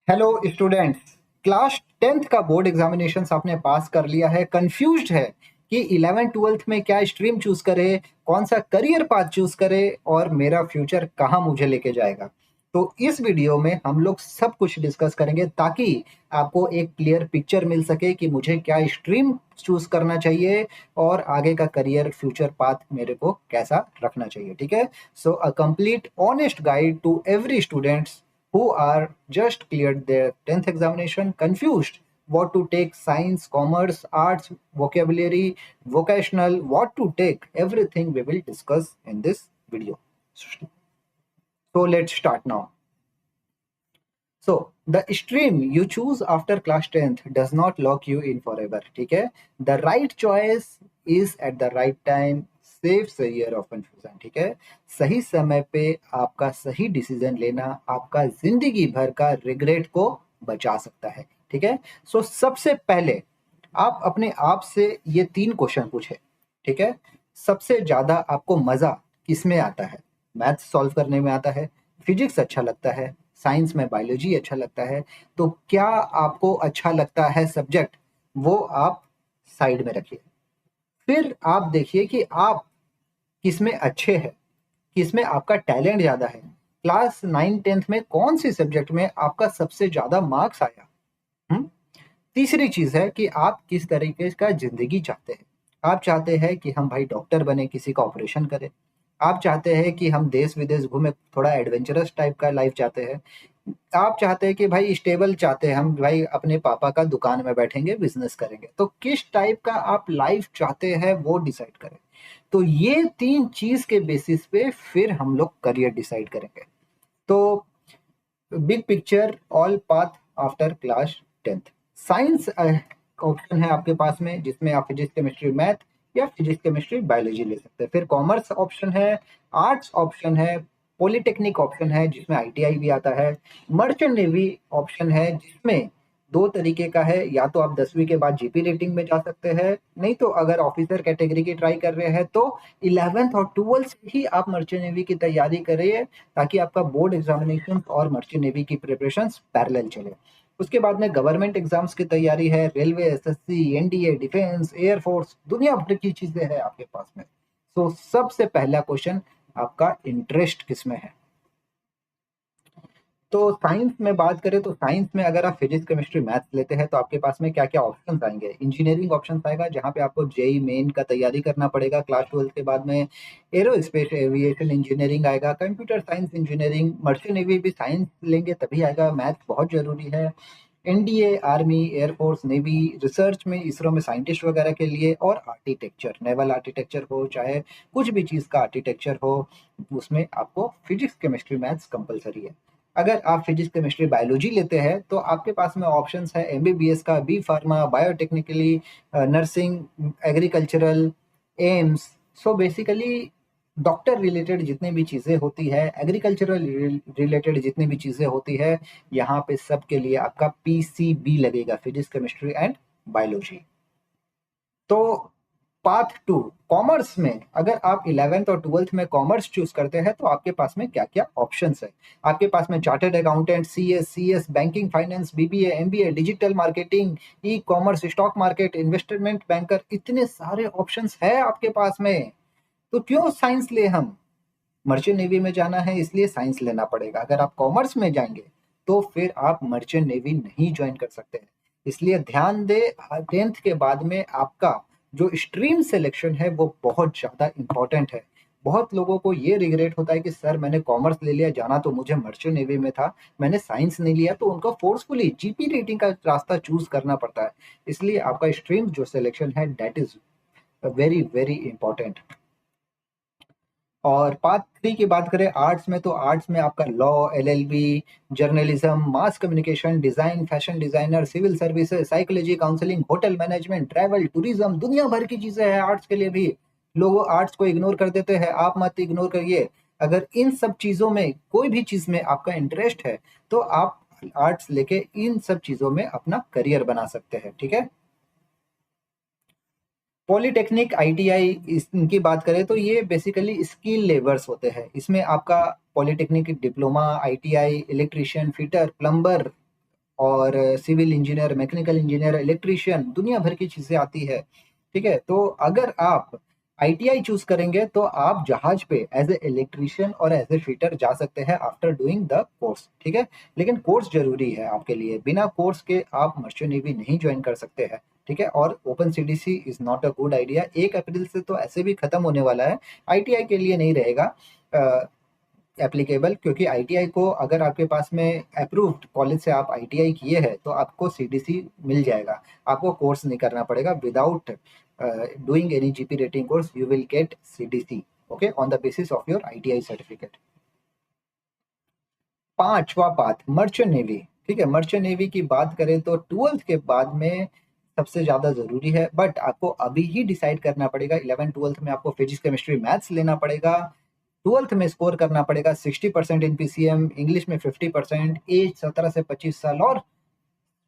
Hello students. Class 10th का board examinations आपने पास कर लिया है। कंफ्यूज्ड है कि 11 ट्वेल्थ में क्या स्ट्रीम चूज करे, कौन सा करियर पाथ चूज करे और मेरा फ्यूचर कहाँ मुझे लेके जाएगा। तो इस वीडियो में हम लोग सब कुछ डिस्कस करेंगे ताकि आपको एक क्लियर पिक्चर मिल सके कि मुझे क्या स्ट्रीम चूज करना चाहिए और आगे का करियर फ्यूचर पाथ मेरे को कैसा रखना चाहिए। ठीक है, so a complete honest guide to every students who are just cleared their 10th examination, confused what to take, science, commerce, arts, vocabulary, vocational, what to take, everything we will discuss in this video. So let's start now. So the stream you choose after class 10th does not lock you in forever. ठीक है, the right choice is at the right time, saves a year of confusion. ठीक है, सही समय पे आपका सही decision लेना आपका जिंदगी भर का रिग्रेट को बचा सकता है। ठीक है, सो सबसे पहले आप अपने आप से ये 3 क्वेश्चन पूछे। ठीक है, सबसे ज्यादा आपको मजा किस में आता है? मैथ्स सॉल्व करने में आता है, फिजिक्स अच्छा लगता है, साइंस में बायोलॉजी अच्छा लगता है? तो क्या आपको अच्छा लगता है सब्जेक्ट, वो आप साइड में रखिए। फिर आप देखिए कि आप किसमें अच्छे हैं, किसमें आपका टैलेंट ज्यादा है। क्लास 9 10th में कौन सी सब्जेक्ट में आपका सबसे ज्यादा मार्क्स आया। हम्म? तीसरी चीज है कि आप किस तरीके का जिंदगी चाहते हैं। आप चाहते हैं कि हम भाई डॉक्टर बने, किसी का ऑपरेशन करें। आप चाहते हैं कि हम देश विदेश घूमे, थोड़ा एडवेंचरस टाइप का लाइफ चाहते हैं। आप चाहते हैं कि भाई स्टेबल चाहते हैं, हम भाई अपने पापा का दुकान में बैठेंगे, बिजनेस करेंगे। तो किस टाइप का आप लाइफ चाहते हैं वो डिसाइड करें। तो ये 3 चीज के बेसिस पे फिर हम लोग करियर डिसाइड करेंगे। तो big picture, all path after class 10th। Science option है आपके पास में, जिसमें आप फिजिक्स केमिस्ट्री मैथ या फिजिक्स केमिस्ट्री बायोलॉजी ले सकते हैं। फिर कॉमर्स ऑप्शन है, आर्ट्स ऑप्शन है, पॉलिटेक्निक ऑप्शन है जिसमें आईटीआई भी आता है, मर्चेंट नेवी ऑप्शन है जिसमें 2 तरीके का है। या तो आप 10वीं के बाद जीपी रेटिंग में जा सकते हैं, नहीं तो अगर ऑफिसर कैटेगरी की ट्राई कर रहे हैं तो 11th और 12th से ही आप मर्चेंट नेवी की तैयारी करिए, ताकि आपका बोर्ड एग्जामिनेशन और मर्चेंट नेवी की प्रिपरेशन पैरेलल चले। उसके बाद में गवर्नमेंट एग्जाम्स की तैयारी है, railway, SSC, NDA, defence, air force, दुनिया भर की चीजें हैं आपके पास में। तो सबसे पहला क्वेश्चन, आपका इंटरेस्ट किसमें है? तो साइंस में बात करें तो साइंस में अगर आप फिजिक्स केमिस्ट्री मैथ्स लेते हैं तो आपके पास में क्या क्या ऑप्शंस आएंगे। इंजीनियरिंग ऑप्शन आएगा जहां पे आपको जेई मेन का तैयारी करना पड़ेगा क्लास 12 के बाद में। एरोस्पेस एविएशन इंजीनियरिंग आएगा, computer science engineering, merchant navy भी साइंस लेंगे तभी आएगा, मैथ्स बहुत जरूरी है। NDA, army, air force, navy, research में इसरो में साइंटिस्ट वगैरह के लिए, और आर्किटेक्चर, नेवल आर्किटेक्चर हो चाहे कुछ भी चीज का आर्किटेक्चर हो, उसमें आपको फिजिक्स केमिस्ट्री मैथ्स कंपलसरी है। अगर आप फिजिक्स केमिस्ट्री बायोलॉजी लेते हैं तो आपके पास में ऑप्शंस है एमबीबीएस का, B pharma, biotechnically, nursing, agricultural, AIIMS. So basically doctor related जितनी भी चीजें होती है, एग्रीकल्चरल रिलेटेड जितनी भी चीजें होती है, यहाँ पे सबके लिए आपका पीसीबी लगेगा, फिजिक्स केमिस्ट्री एंड बायोलॉजी। तो पाथ 2, कॉमर्स में अगर आप 11th और 12th में कॉमर्स चूज करते हैं तो आपके पास में क्या क्या ऑप्शंस है। आपके पास में chartered accountant, CS, banking, finance, BBA, MBA, digital marketing, e commerce, stock market, investment banker, इतने सारे ऑप्शंस है आपके पास में। तो क्यों साइंस ले हम? मर्चेंट नेवी में जाना है इसलिए साइंस लेना पड़ेगा। अगर आप कॉमर्स में जाएंगे तो फिर आप मर्चेंट नेवी नहीं ज्वाइन कर सकते हैं। इसलिए ध्यान दे, 10th के बाद में आपका जो स्ट्रीम सिलेक्शन है वो बहुत ज्यादा इंपॉर्टेंट है। बहुत लोगों को ये रिग्रेट होता है कि सर मैंने कॉमर्स ले लिया, जाना तो मुझे मर्चेंट नेवी में था, मैंने साइंस नहीं लिया। तो उनको फोर्सफुली जीपी रेटिंग का रास्ता चूज करना पड़ता है। इसलिए आपका स्ट्रीम जो सिलेक्शन है that is very very important. और पार्ट 3 की बात करें आर्ट्स में, तो आर्ट्स में आपका law, LLB, journalism, mass communication, design, fashion designer, civil services, psychology, counselling, hotel management, travel, tourism, दुनिया भर की चीजें हैं आर्ट्स के लिए भी। लोग आर्ट्स को इग्नोर कर देते हैं, आप मत इग्नोर करिए। अगर इन सब चीजों में कोई भी चीज में आपका इंटरेस्ट है तो आप आर्ट्स लेके इन सब चीजों में अपना करियर बना सकते हैं। ठीक है, पॉलिटेक्निक, आईटीआई, इनकी बात करें तो ये बेसिकली स्किल लेबर्स होते हैं। इसमें आपका polytechnic diploma, ITI, electrician, fitter, plumber, और civil engineer, mechanical engineer, electrician, दुनिया भर की चीज़ें आती है, ठीक है? तो अगर आप आईटीआई चूज़ करेंगे तो आप जहाज पे एज़ ए इलेक्ट्रीशियन और एज़ ए फिटर जा सकते हैं आफ्टर डूइंग द कोर्स, ठीक है? लेकिन कोर्स ज़रूरी है आपके लिए, बिना कोर्स के आप मर्चेंट नेवी नहीं जॉइन कर सकते हैं, ठीक है? और open CDC is not a good idea, 1 अप्रैल से तो ऐसे भी खत्म होने वाला है, आईटीआई के लिए नहीं रहेगा एप्लीकेबल, क्योंकि आईटीआई को अगर आपके पास में अप्रूव्ड कॉलेज से आप आईटीआई किए हैं तो आपको सीडीसी मिल जाएगा, आपको कोर्स नहीं करना पड़ेगा। Without doing any GP rating course you will get CDC, okay, on the basis of your ITI certificate. पांचवा पाथ मर्चेंट नेवी, ठीक है? मर्चेंट नेवी की बात करें तो 12th के बाद में सबसे ज्यादा जरूरी है, बट आपको अभी ही डिसाइड करना पड़ेगा। 11 12th में आपको फिजिक्स केमिस्ट्री मैथ्स लेना पड़ेगा, 12th में स्कोर करना पड़ेगा 60% इन पीसीएम, इंग्लिश में 50%, एज 17 से 25 साल और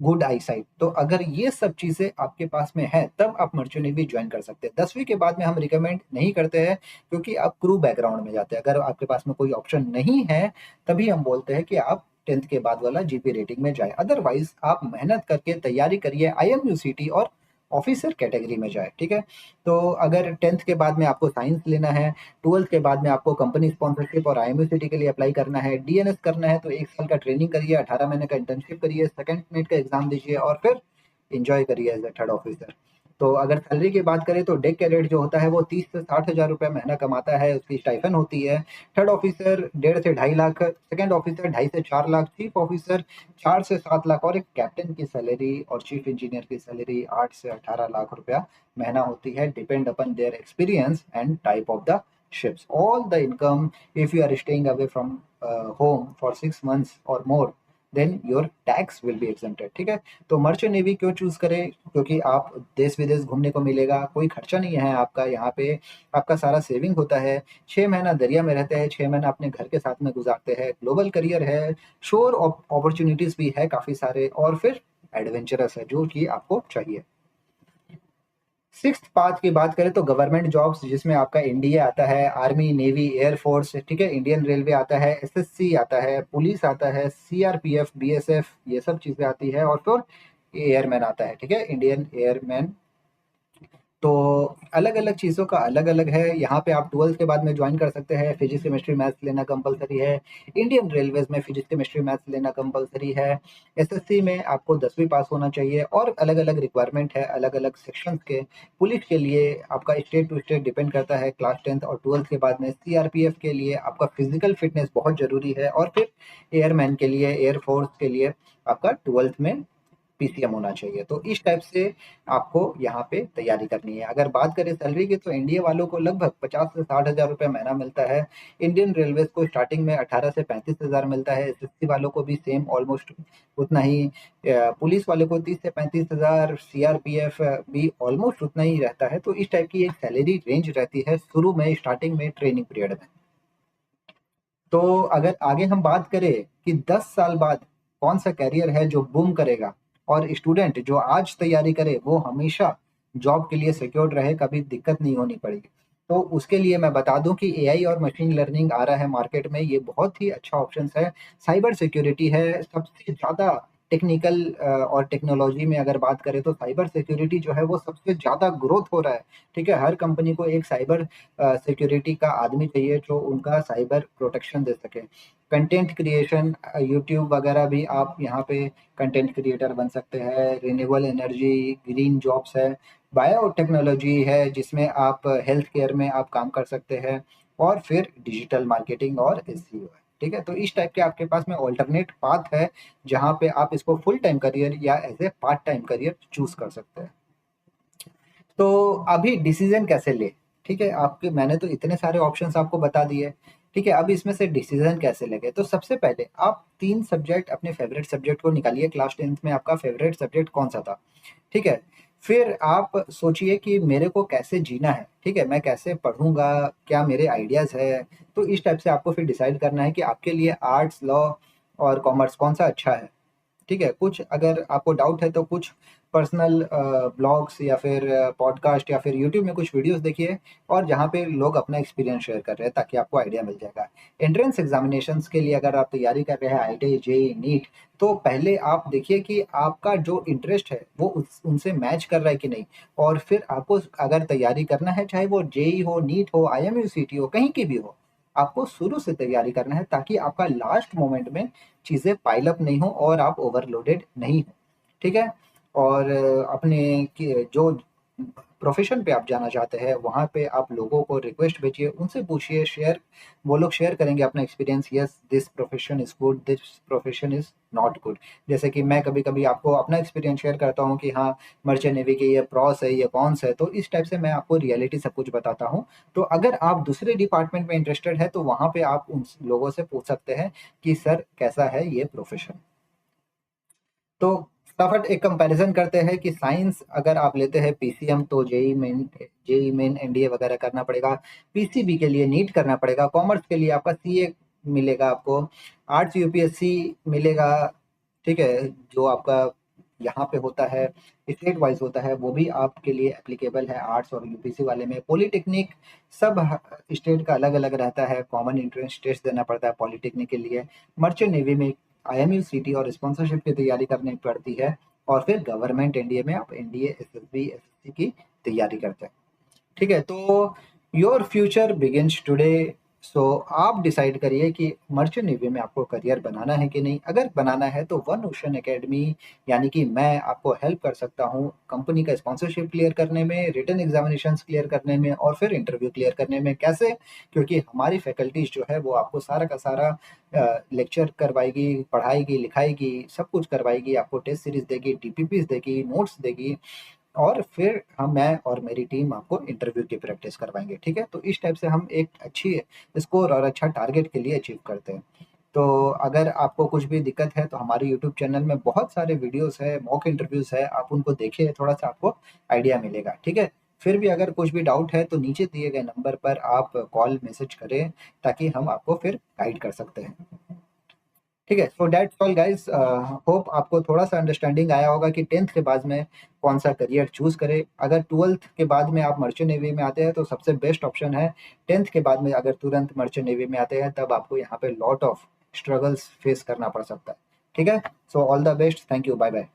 गुड आई साइट। तो अगर ये सब चीजें आपके पास में है तब आप मर्चेंट नेवी ज्वाइन कर सकते हैं। 10वीं के बाद में हम रिकमेंड नहीं करते हैं, क्योंकि आप क्रू बैकग्राउंड में जाते हैं। अगर आपके पास में कोई ऑप्शन नहीं है तभी हम बोलते हैं कि आप 10th के बाद वाला जीपी रेटिंग में जाए, अदरवाइज आप मेहनत करके तैयारी करिए, आईएमयूसीटी और ऑफिसर कैटेगरी में जाए, ठीक है? तो अगर 10th के बाद में आपको साइंस लेना है, 12th के बाद में आपको कंपनी स्पॉन्सरशिप और आईएमयूसीटी के लिए अप्लाई करना है, डीएनएस करना है, तो 1 साल का ट्रेनिंग करिए, 18 महीने का इंटर्नशिप करिए, सेकंड नेट का एग्जाम दीजिए और फिर एंजॉय करिए एज ए थर्ड ऑफिसर। तो अगर सैलरी की बात करें तो डेक कैडेट जो होता है वो 30 से 60 हज़ार रुपये महीना कमाता है, उसकी स्टाइफन होती है। थर्ड ऑफिसर 1.5 से 2.5 लाख, सेकंड ऑफिसर 2.5 से 4 लाख, चीफ ऑफिसर 4 से 7 लाख और एक कैप्टन की सैलरी और चीफ इंजीनियर की सैलरी 8 से 18 लाख रुपया महीना होती है, depend upon their experience and type of the ships. All the income, if you are staying away from home for 6 months or more, then your tax will be exempted, ठीक है? तो merchant navy क्यों choose करें? क्योंकि आप देश विदेश घूमने को मिलेगा, कोई खर्चा नहीं है आपका, यहाँ पे आपका सारा सेविंग होता है, 6 महीना दरिया में रहते हैं, 6 महीना अपने घर के साथ में गुजारते हैं, ग्लोबल करियर है, शोर अपॉर्चुनिटीज भी है काफी सारे, और फिर एडवेंचरस है जो कि आपको चाहिए। सिक्स्थ पाथ की बात करें तो गवर्नमेंट जॉब्स, जिसमें आपका एनडीए आता है, आर्मी, नेवी, एयरफोर्स, ठीक है, इंडियन रेलवे आता है, एसएससी आता है, पुलिस आता है, सीआरपीएफ, बीएसएफ, ये सब चीजें आती है, और फिर एयरमैन आता है, ठीक है, इंडियन एयरमैन। तो अलग अलग चीज़ों का अलग अलग है। यहाँ पे आप 12th के बाद में ज्वाइन कर सकते हैं, फिजिक्स केमिस्ट्री मैथ्स लेना कंपलसरी है, इंडियन रेलवेज में फिजिक्स केमिस्ट्री मैथ्स लेना कंपलसरी है, एसएससी में आपको 10वीं पास होना चाहिए, और अलग अलग रिक्वायरमेंट है अलग अलग सेक्शन के। पुलिस के लिए आपका स्टेट टू स्टेट डिपेंड करता है, क्लास 10th और 12th के बाद में सीआरपीएफ के लिए आपका फिजिकल फिटनेस बहुत जरूरी है, और फिर एयरमैन के लिए, एयरफोर्स के लिए आपका 12th में पीसीएम होना चाहिए। तो इस टाइप से आपको यहाँ पे तैयारी करनी है। अगर बात करें सैलरी की तो एनडीए वालों को लगभग 50 से 60 हज़ार रुपये महीना मिलता है, इंडियन रेलवेज को स्टार्टिंग में 18 से 35 हज़ार मिलता है, एसएससी वालों को भी सेम ऑलमोस्ट उतना ही, पुलिस वाले को 30 से 35 हज़ार, सीआरपीएफ भी ऑलमोस्ट उतना ही रहता है। तो इस टाइप की एक सैलरी रेंज रहती है शुरू में, स्टार्टिंग में, ट्रेनिंग पीरियड में। तो अगर आगे हम बात करें कि 10 साल बाद कौन सा करियर है जो बूम करेगा और स्टूडेंट जो आज तैयारी करे वो हमेशा जॉब के लिए सिक्योर्ड रहे, कभी दिक्कत नहीं होनी पड़ेगी। तो उसके लिए मैं बता दूं कि एआई और मशीन लर्निंग आ रहा है मार्केट में, ये बहुत ही अच्छा ऑप्शन है। साइबर सिक्योरिटी है सबसे ज़्यादा टेक्निकल, और टेक्नोलॉजी में अगर बात करें तो साइबर सिक्योरिटी जो है वो सबसे ज़्यादा ग्रोथ हो रहा है, ठीक है? हर कंपनी को एक साइबर सिक्योरिटी का आदमी चाहिए जो उनका साइबर प्रोटेक्शन दे सके। कंटेंट क्रिएशन, यूट्यूब वगैरह भी आप यहाँ पे कंटेंट क्रिएटर बन सकते हैं, रिन्यूएबल एनर्जी, ग्रीन जॉब्स है, बायोटेक्नोलॉजी है जिसमें आप हेल्थ केयर में आप काम कर सकते हैं, और फिर डिजिटल मार्केटिंग और एसईओ है, ठीक है? तो इस टाइप के आपके पास में ऑल्टरनेट पाथ है जहाँ पे आप इसको फुल टाइम करियर या as a part time career choose कर सकते हैं। तो अभी डिसीजन कैसे ले, ठीक है? आपके मैंने तो इतने सारे ऑप्शंस आपको बता दिए, ठीक है? अब इसमें से डिसीजन कैसे लेंगे? तो सबसे पहले आप 3 सब्जेक्ट, अपने फेवरेट सब्जेक्ट को निकालिए, क्लास 10th में आपका फेवरेट सब्जेक्ट कौन सा था, ठीक है? फिर आप सोचिए कि मेरे को कैसे जीना है, ठीक है? मैं कैसे पढ़ूंगा, क्या मेरे आइडियाज है? तो इस टाइप से आपको फिर डिसाइड करना है कि आपके लिए आर्ट्स, लॉ और कॉमर्स कौन सा अच्छा है। ठीक है? कुछ अगर आपको डाउट है तो कुछ पर्सनल ब्लॉग्स या फिर पॉडकास्ट या फिर यूट्यूब में कुछ वीडियोज़ देखिए और जहाँ पे लोग अपना एक्सपीरियंस शेयर कर रहे हैं ताकि आपको आइडिया मिल जाएगा। एंट्रेंस एग्ज़ामिनेशंस के लिए अगर आप तैयारी कर रहे हैं आईआईटी, जेईई, नीट, तो पहले आप देखिए कि आपका जो इंटरेस्ट है वो उस उनसे मैच कर रहा है कि नहीं, और फिर आपको अगर तैयारी करना है, चाहे वो जेईई हो, नीट हो, आईएमयू, सीटी हो, कहीं की भी हो, आपको शुरू से तैयारी करना है ताकि आपका लास्ट मोमेंट में चीज़ें पाइल अप नहीं हो और आप ओवरलोडेड नहीं हो, ठीक है? और अपने जो प्रोफेशन पे आप जाना चाहते हैं वहाँ पे आप लोगों को रिक्वेस्ट भेजिए, उनसे पूछिए, शेयर, वो लोग शेयर करेंगे अपना experience, yes this profession is good, this profession is not good. जैसे कि मैं कभी कभी आपको अपना एक्सपीरियंस शेयर करता हूँ कि हाँ, मर्चेंट नेवी के ये प्रॉस है, ये कॉन्स है, तो इस टाइप से मैं आपको रियलिटी सब कुछ बताता हूँ। तो अगर आप दूसरे डिपार्टमेंट में इंटरेस्टेड है तो वहाँ पे आप उन लोगों से पूछ सकते हैं कि सर कैसा है ये प्रोफेशन। तो फटाफट एक कंपैरिजन करते हैं कि साइंस अगर आप लेते हैं पीसीएम तो जेई मेन एनडीए वगैरह करना पड़ेगा, पीसीबी के लिए नीट करना पड़ेगा, कॉमर्स के लिए आपका सीए मिलेगा आपको, आर्ट्स यूपीएससी मिलेगा, ठीक है, जो आपका यहाँ पे होता है स्टेट वाइज होता है वो भी आपके लिए एप्लीकेबल है आर्ट्स और यूपीसी वाले में। पॉलिटेक्निक सब स्टेट का अलग अलग रहता है, कॉमन एंट्रेंस टेस्ट देना पड़ता है पॉलिटेक्निक के लिए। मर्चेंट नेवी में आईएमयू, सीटी और स्पॉन्सरशिप की तैयारी करनी पड़ती है, और फिर गवर्नमेंट एनडीए में आप एनडीए, एसएसबी, एसएससी की तैयारी करते हैं, ठीक है? तो योर फ्यूचर बिगिंस टुडे। सो आप डिसाइड करिए कि मर्चेंट नेवी में आपको करियर बनाना है कि नहीं। अगर बनाना है तो वन ओशन एकेडमी, यानी कि मैं आपको हेल्प कर सकता हूँ कंपनी का स्पॉन्सरशिप क्लियर करने में, रिटन एग्जामिनेशंस क्लियर करने में और फिर इंटरव्यू क्लियर करने में। कैसे? क्योंकि हमारी फैकल्टीज जो है वो आपको सारा का सारा लेक्चर करवाएगी, पढ़ाएगी, लिखाएगी, सब कुछ करवाएगी, आपको टेस्ट सीरीज देगी, टीपीपीज देगी, नोट्स देगी, और फिर मैं और मेरी टीम आपको इंटरव्यू की प्रैक्टिस करवाएंगे, ठीक है? तो इस टाइप से हम एक अच्छी स्कोर और अच्छा टारगेट के लिए अचीव करते हैं। तो अगर आपको कुछ भी दिक्कत है तो हमारे यूट्यूब चैनल में बहुत सारे वीडियोस है, मॉक इंटरव्यूज है, आप उनको देखिए, थोड़ा सा आपको आइडिया मिलेगा, ठीक है? फिर भी अगर कुछ भी डाउट है तो नीचे दिए गए नंबर पर आप कॉल मैसेज करें ताकि हम आपको फिर गाइड कर सकते हैं, ठीक है? So that's all guys, hope आपको थोड़ा सा अंडरस्टैंडिंग आया होगा कि टेंथ के बाद में कौन सा करियर चूज करें। अगर ट्वेल्थ के बाद में आप मर्चेंट नेवी में आते हैं तो सबसे बेस्ट ऑप्शन है। टेंथ के बाद में अगर तुरंत मर्चेंट नेवी में आते हैं तब आपको यहाँ पे लॉट ऑफ स्ट्रगल्स फेस करना पड़ सकता है, ठीक है? So all the best, thank you, bye bye.